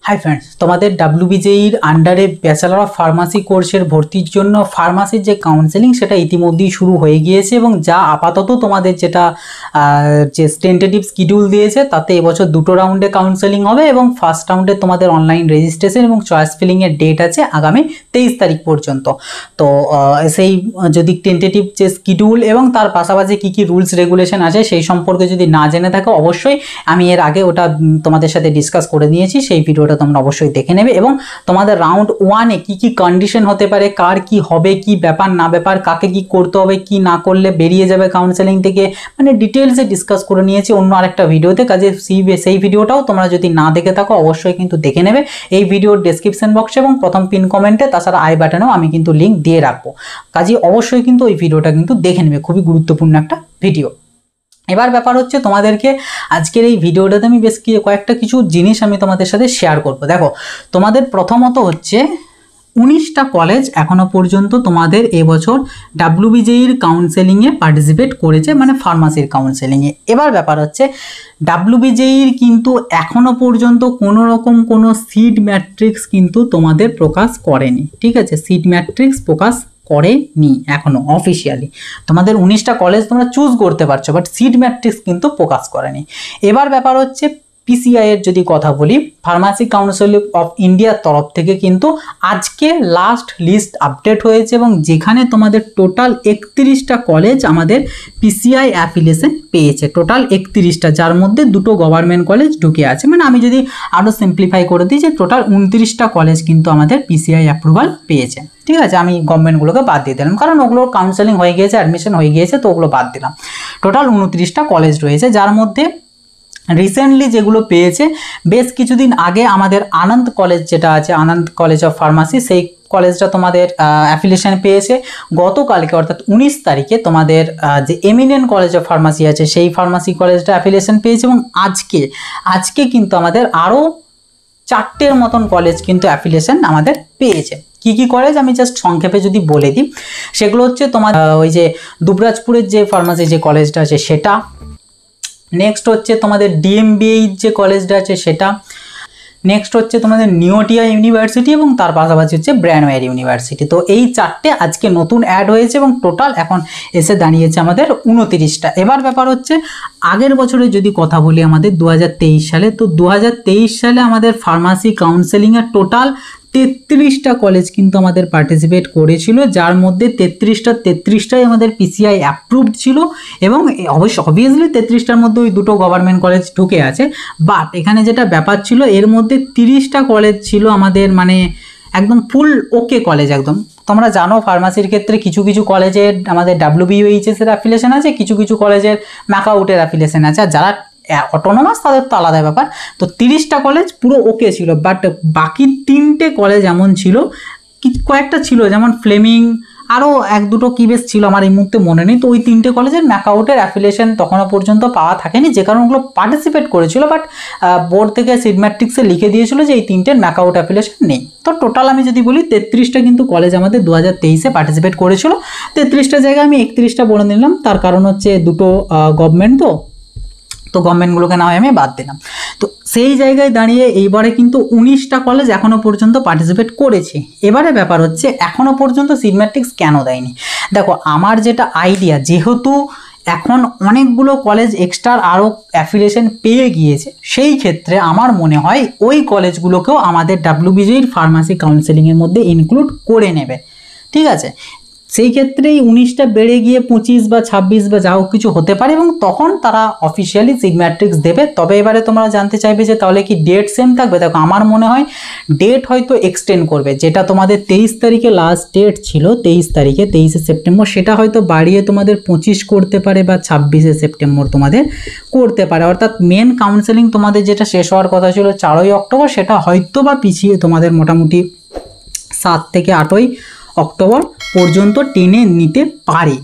Hi friends, তোমাদের ডাব্লিউবিজেইর আন্ডারে bachelor of pharmacy কোর্সের ভর্তির জন্য ফার্মাসির যে কাউন্সেলিং সেটা ইতিমধ্যেই শুরু হয়ে গিয়েছে এবং যা আপাতত তোমাদের যেটা যে টেন্টেটিভ শিডিউল দিয়েছে তাতে এবছর দুটো রাউন্ডে কাউন্সেলিং হবে এবং ফার্স্ট রাউন্ডে তোমাদের অনলাইন রেজিস্ট্রেশন এবং চয়েস ফিলিংয়ের ডেট আছে আগামী 23 তারিখ পর্যন্ত। তো সেই যদি টেন্টেটিভ যে শিডিউল এবং তার পাশাপাশি কী কী রুলস রেগুলেশন আছে সেই সম্পর্কে যদি না জেনে থাকো, অবশ্যই আমি এর আগে ওটা তোমাদের সাথে ডিসকাস করে নিয়েছি, সেই ভিডিওটা তোমরা অবশ্যই দেখে নেবে। এবং তোমাদের রাউন্ড 1-এ কি কি কন্ডিশন হতে পারে, কার কি হবে, কি ব্যাপার না ব্যাপার, কাকে কি করতে হবে, কি না করলে বেরিয়ে যাবে কাউন্সেলিং থেকে, মানে ডিটেলসে ডিসকাস করে নিয়েছি অন্য আরেকটা ভিডিওতে। কাজে সেই ভিডিওটাও তোমরা যদি না দেখে থাকো অবশ্যই কিন্তু দেখে নেবে এই ভিডিওর ডেসক্রিপশন বক্সে এবং প্রথম পিন কমেন্টে, তাছাড়া আই বাটনেও আমি কিন্তু লিঙ্ক দিয়ে রাখবো। কাজে অবশ্যই কিন্তু ওই ভিডিওটা কিন্তু দেখে নেবে, খুবই গুরুত্বপূর্ণ একটা ভিডিও। এবার ব্যাপার হচ্ছে তোমাদেরকে আজকের এই ভিডিওটাতে আমি বেশ কয়েকটা কিছু জিনিস আমি তোমাদের সাথে শেয়ার করব। দেখো, তোমাদের প্রথমত হচ্ছে 19টা কলেজ এখনো পর্যন্ত তোমাদের এবছর ডাব্লিউবিজেইর কাউন্সেলিংয়ে পার্টিসিপেট করেছে, মানে ফার্মাসির কাউন্সেলিংয়ে। এবার ব্যাপার হচ্ছে ডাব্লিউবিজেইর কিন্তু এখনো পর্যন্ত কোনো রকম কোনো সিট ম্যাট্রিক্স কিন্তু তোমাদের প্রকাশ করেনি, ঠিক আছে? সিট ম্যাট্রিক্স প্রকাশ করেনি এখনো অফিসিয়ালি। তোমাদের 19টা কলেজ তোমরা চুজ করতে পারছো, বাট সিট ম্যাট্রিক্স কিন্তু প্রকাশ করেনি। এবার ব্যাপার হচ্ছে পিসিআই এর যদি কথা বলি, ফার্মাসি কাউন্সিল অফ ইন্ডিয়ার তরফ থেকে কিন্তু আজকে লাস্ট লিস্ট আপডেট হয়েছে এবং যেখানে তোমাদের টোটাল 31টা কলেজ আমাদের পিসিআই অ্যাফিলিয়েশন পেয়েছে, টোটাল 31টা, যার মধ্যে দুটো গভর্নমেন্ট কলেজ ঢুকে আছে। মানে আমি যদি আরও সিম্পলিফাই করে দিই যে টোটাল 29টা কলেজ কিন্তু আমাদের পিসিআই অ্যাপ্রুভাল পেয়েছে, ঠিক আছে? আমি গভর্নমেন্টগুলোকে বাদ দিয়ে দিলাম কারণ ওগুলোর কাউন্সেলিং হয়ে গিয়েছে, অ্যাডমিশন হয়ে গিয়েছে, তো ওগুলো বাদ দিলাম। টোটাল 29টা কলেজ রয়েছে, যার মধ্যে রিসেন্টলি যেগুলো পেয়েছে, বেশ কিছুদিন আগে আমাদের আনন্দ কলেজ যেটা আছে, আনন্দ কলেজ অফ ফার্মাসি, সেই কলেজটা তোমাদের অ্যাফিলিয়েশন পেয়েছে গতকালকে, অর্থাৎ 19 তারিখে। তোমাদের যে এমিনেন্ট কলেজ অফ ফার্মাসি আছে সেই ফার্মাসি কলেজটা অ্যাফিলিয়েশন পেয়েছে এবং আজকে কিন্তু আমাদের আরও 4টের মতন কলেজ কিন্তু অ্যাফিলিয়েশন আমাদের পেয়েছে। কি কি কলেজ আমি জাস্ট সংক্ষেপে যদি বলে দিই, সেগুলো হচ্ছে তোমার ওই যে দুবরাজপুরের যে ফার্মাসি যে কলেজটা আছে সেটা, নেক্সট হচ্ছে তোমাদের ডিএমবিএই যে কলেজটা আছে সেটা, নেক্সট হচ্ছে তোমাদের নিওটিয়া ইউনিভার্সিটি এবং তার পাশাপাশি হচ্ছে ব্র্যানওয়্যার ইউনিভার্সিটি। তো এই 4টে আজকে নতুন অ্যাড হয়েছে এবং টোটাল এখন এসে দাঁড়িয়েছে আমাদের 29টা। এবার ব্যাপার হচ্ছে আগের বছরে যদি কথা বলি আমাদের 2023 সালে, তো 2023 সালে আমাদের ফার্মাসি কাউন্সেলিংয়ের টোটাল 33টা কলেজ কিন্তু আমাদের পার্টিসিপেট করেছিল, যার মধ্যে 33টাই আমাদের পিসিআই অ্যাপ্রুভড ছিল এবং অবভিয়াসলি 33টার মধ্যে ওই দুটো গভর্নমেন্ট কলেজ ঢুকে আছে। বাট এখানে যেটা ব্যাপার ছিল, এর মধ্যে 30টা কলেজ ছিল আমাদের মানে একদম ফুল ওকে কলেজ একদম। তোমরা জানো ফার্মাসির ক্ষেত্রে কিছু কিছু কলেজের আমাদের ডাব্লিউবিএইচএস এর অ্যাফিলিয়েশন আছে, কিছু কিছু কলেজের ম্যাকআউটের অ্যাফিলিয়েশন আছে, আর যারা অটোনোমাস তাদের তো আলাদা ব্যাপার। তো 30টা কলেজ পুরো ওকে ছিল, বাট বাকি 3টে কলেজ এমন ছিল, কয়েকটা ছিল যেমন ফ্লেমিং, আরও 1-2টো কি বেশ ছিল, আমার এই মুহূর্তে মনে নেই। তো ওই 3টে কলেজের ম্যাকআউটের অ্যাফিলিয়েশন তখনও পর্যন্ত পাওয়া থাকেনি, যে কারণে ওগুলো পার্টিসিপেট করেছিল, বাট বোর্ড থেকে সিট ম্যাট্রিক্সে লিখে দিয়েছিল যে এই 3টের ম্যাকআউট অ্যাফিলিয়েশন নেই। তো টোটাল আমি যদি বলি 33টা কিন্তু কলেজ আমাদের 2023-এ পার্টিসিপেট করেছিল। 33টা জায়গায় আমি 31টা বলে নিলাম, তার কারণ হচ্ছে দুটো গভর্নমেন্ট, তো গভর্নমেন্টগুলোকে না হয় আমি বাদ দিলাম। তো সেই জায়গায় দাঁড়িয়ে এইবারে কিন্তু 19টা কলেজ এখনও পর্যন্ত পার্টিসিপেট করেছে। এবারে ব্যাপার হচ্ছে এখনও পর্যন্ত সিট ম্যাট্রিক্স কেন দেয়নি? দেখো, আমার যেটা আইডিয়া, যেহেতু এখন অনেকগুলো কলেজ এক্সট্রা আরও অ্যাফিলিয়েশন পেয়ে গিয়েছে, সেই ক্ষেত্রে আমার মনে হয় ওই কলেজগুলোকেও আমাদের ডাব্লিউবিজেইর ফার্মাসি কাউন্সেলিংয়ের মধ্যে ইনক্লুড করে নেবে, ঠিক আছে? সেই ক্ষেত্রেই 19টা বেড়ে গিয়ে 25 বা 26 বা যা হোক কিছু হতে পারে এবং তখন তারা অফিসিয়ালি সিট ম্যাট্রিক্স দেবে। তবে এবারে তোমরা জানতে চাইবে যে তাহলে কি ডেট সেম থাকবে? দেখো, আমার মনে হয় ডেট হয়তো এক্সটেন্ড করবে, যেটা তোমাদের 23 তারিখে লাস্ট ডেট ছিল, 23 সেপ্টেম্বর, সেটা হয়তো বাড়িয়ে তোমাদের 25 করতে পারে বা 26 সেপ্টেম্বর তোমাদের করতে পারে। অর্থাৎ মেন কাউন্সেলিং তোমাদের যেটা শেষ হওয়ার কথা ছিল 4ই অক্টোবর, সেটা হয়তো বা পিছিয়ে তোমাদের মোটামুটি 7 থেকে 8ই অক্টোবর পর্যন্ত টেনে নিতে পারে,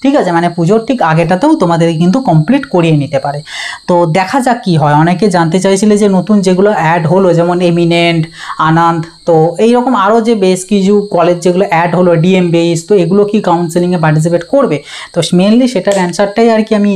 ঠিক আছে? মানে পুজোর ঠিক আগেটাতেও তোমাদের কিন্তু কমপ্লিট করিয়ে নিতে পারে। তো দেখা যাক কি হয়। অনেকে জানতে চাইছিলে যে নতুন যেগুলো অ্যাড হলো, যেমন এমিনেন্ট, আনন্দ, তো এইরকম আরও যে বেশ কিছু কলেজ যেগুলো অ্যাড হলো, ডিএমবিএইচ, তো এগুলো কি কাউন্সেলিংয়ে পার্টিসিপেট করবে? তো মেনলি সেটার অ্যান্সারটাই আর কি আমি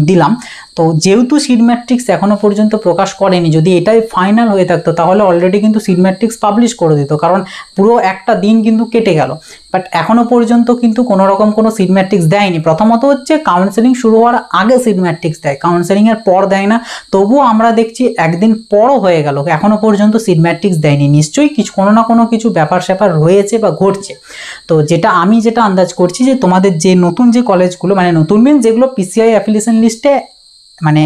দিলাম। তো যেহেতু সিট ম্যাট্রিক্স এখনো পর্যন্ত প্রকাশ করেনি, যদি এটাই ফাইনাল হয়ে থাকতো তাহলে অলরেডি কিন্তু সিট ম্যাট্রিক্স পাবলিশ করে দিত, কারণ পুরো একটা দিন কিন্তু কেটে গেল। বাট এখনো পর্যন্ত কিন্তু কোনো রকম কোনো সিট ম্যাট্রিক্স দেয়নি। প্রথমত হচ্ছে কাউন্সেলিং শুরু হওয়ার আগে সিট ম্যাট্রিক্স দেয়, কাউন্সেলিংয়ের পর দেয় না। তবুও আমরা দেখছি একদিন পরও হয়ে গেল, এখনো পর্যন্ত সিট ম্যাট্রিক্স দেয়নি। নিশ্চয়ই কিছু কোনো না কোনো কিছু ব্যাপার স্যাপার রয়েছে বা ঘটছে। তো আমি যেটা আন্দাজ করছি যে তোমাদের যে নতুন যে কলেজগুলো, মানে নতুন মিন যেগুলো পিসিআই অ্যাফিলিয়েশন লিস্টে মানে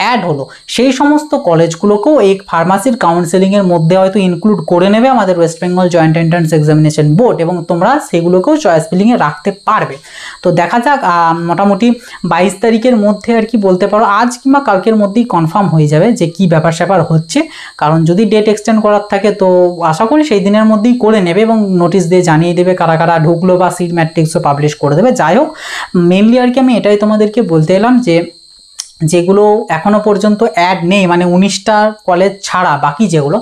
অ্যাড হলো, সেই সমস্ত কলেজগুলোকেও এই ফার্মাসির কাউন্সেলিংয়ের মধ্যে হয়তো ইনক্লুড করে নেবে আমাদের West Bengal joint entrance examination board, এবং তোমরা সেগুলোকেও চয়েস ফিলিংয়ে রাখতে পারবে। তো দেখা যাক, মোটামুটি 22 তারিখের মধ্যে আর কি বলতে পারো, আজ কিংবা কালকের মধ্যেই কনফার্ম হয়ে যাবে যে কি ব্যাপার স্যাপার হচ্ছে। কারণ যদি ডেট এক্সটেন্ড করার থাকে তো আশা করি সেই দিনের মধ্যেই করে নেবে এবং নোটিশ দিয়ে জানিয়ে দেবে কারা কারা ঢুকলো, বা সিট ম্যাট্রিক্সও পাবলিশ করে দেবে। যাই হোক, মেনলি আর কি আমি এটাই তোমাদেরকে বলতে এলাম যে যেগুলো এখনো পর্যন্ত অ্যাড নেই, মানে 19টা কলেজ ছাড়া বাকি যেগুলো,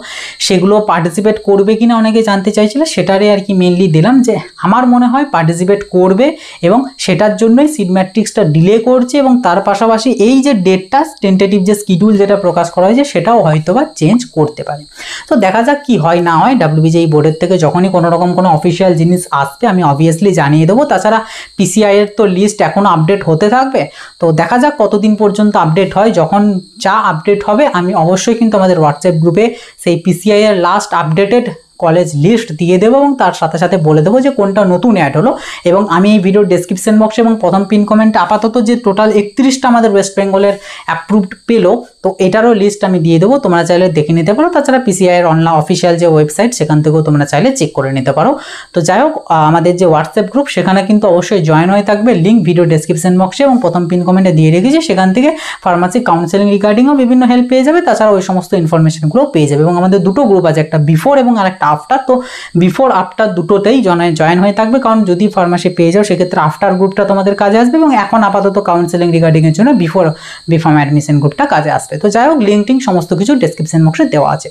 সেগুলো পার্টিসিপেট করবে কিনা অনেকে জানতে চাইছিল, সেটারই আর কি মেনলি দিলাম যে আমার মনে হয় পার্টিসিপেট করবে, এবং সেটার জন্যই সিট ম্যাট্রিক্সটা ডিলে করছে। এবং তার পাশাপাশি এই যে ডেটটা টেন্টেটিভ যে শিডিউল যেটা প্রকাশ করা হয়েছে সেটাও হয়তো বা চেঞ্জ করতে পারে। তো দেখা যাক কি হয় না হয়। ডাব্লিউবিজেই বোর্ডের থেকে যখনই কোনো রকম কোনো অফিসিয়াল জিনিস আসবে আমি অবভিয়াসলি জানিয়ে দেবো। তাছাড়া পিসিআই এর তো লিস্ট এখনও আপডেট হতে থাকবে, তো দেখা যাক কতদিন পর্যন্ত আপডেট হয়। যখন যা আপডেট হবে আমি অবশ্যই কিন্তু আমাদের হোয়াটসঅ্যাপ গ্রুপে সেই পিসিআই এর লাস্ট আপডেটেড কলেজ লিস্ট দিয়ে দেবো, এবং তার সাথে সাথে বলে দেবো যে কোনটা নতুন অ্যাড হলো। এবং আমি এই ভিডিওর ডেসক্রিপশন বক্সে এবং প্রথম পিন কমেন্টে আপাতত যে টোটাল 31টা আমাদের ওয়েস্ট বেঙ্গলের অ্যাপ্রুভড পেলো, তো এটারও লিস্ট আমি দিয়ে দেবো, তোমরা চাইলে দেখে নিতে পারো। তাছাড়া পিসিআই এর অনলাইন অফিসিয়াল যে ওয়েবসাইট সেখান থেকেও তোমরা চাইলে চেক করে নিতে পারো। তো যাই হোক, আমাদের যে হোয়াটসঅ্যাপ গ্রুপ সেখানে কিন্তু অবশ্যই জয়েন হয়ে থাকবে, লিঙ্ক ভিডিও ডেসক্রিপশন বক্সে এবং প্রথম পিন কমেন্টে দিয়ে রেখেছি। সেখান থেকে ফার্মাসি কাউন্সেলিং রিগার্ডিংও বিভিন্ন হেল্প পেয়ে যাবে, তাছাড়া ওই সমস্ত ইনফরমেশনগুলো পেয়ে যাবে। এবং আমাদের দুটো গ্রুপ আছে, একটা বিফোর এবং আরেকটা আফটার। তো বিফোর আফটার দুটোতেই জয়েন হয়ে থাকবে, কারণ যদি ফার্মাসি পেয়ে যাও সেক্ষেত্রে আফটার গ্রুপটা তোমাদের কাজে আসবে, এবং এখন আপাতত কাউন্সেলিং রিগার্ডিং এর জন্য বিফর্ম অ্যাডমিশন গ্রুপটা কাজে আসবে। তো যাই হোক, লিঙ্ক টিঙ্ক সমস্ত কিছু ডেসক্রিপশন বক্সে দেওয়া আছে।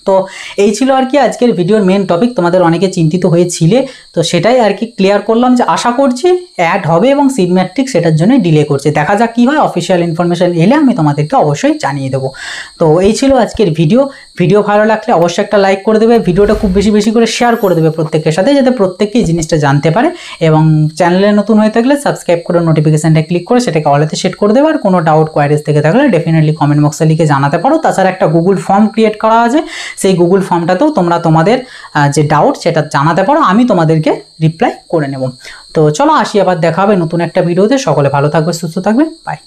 তো এই ছিল আর কি আজকের ভিডিওর মেন টপিক। তোমাদের অনেকে চিন্তিত হয়েছিলে, তো সেটাই আর কি ক্লিয়ার করলাম যে আশা করছি অ্যাড হবে এবং সিট ম্যাট্রিক্স সেটার জন্য ডিলে করছে। দেখা যাক কি হয়, অফিসিয়াল ইনফরমেশন এলে আমি তোমাদেরকে অবশ্যই জানিয়ে দেবো। তো এই ছিল আজকের ভিডিও ভালো লাগলে অবশ্যই একটা লাইক করে দেবে, ভিডিওটা খুব বেশি বেশি করে শেয়ার করে দেবে প্রত্যেকের সাথে, যাতে প্রত্যেকেই এই জিনিসটা জানতে পারে। এবং চ্যানেলে নতুন হয়ে থাকলে সাবস্ক্রাইব করে নোটিফিকেশনটা ক্লিক করে সেটাকে অলেতে সেট করে দেবে। আর কোনো ডাউট কোয়ারিজ থেকে থাকলে ডেফিনেটলি কমেন্ট বক্সে লিখে জানাতে পারো। তাছাড়া একটা গুগল ফর্ম ক্রিয়েট করা আছে, সেই গুগল ফর্মটাতেও তোমরা তোমাদের যে ডাউট সেটা জানাতে পারো, আমি তোমাদেরকে রিপ্লাই করে নেব। তো চলো আসি, আবার দেখা হবে নতুন একটা ভিডিওতে। সকলে ভালো থাকবে, সুস্থ থাকবে, বাই।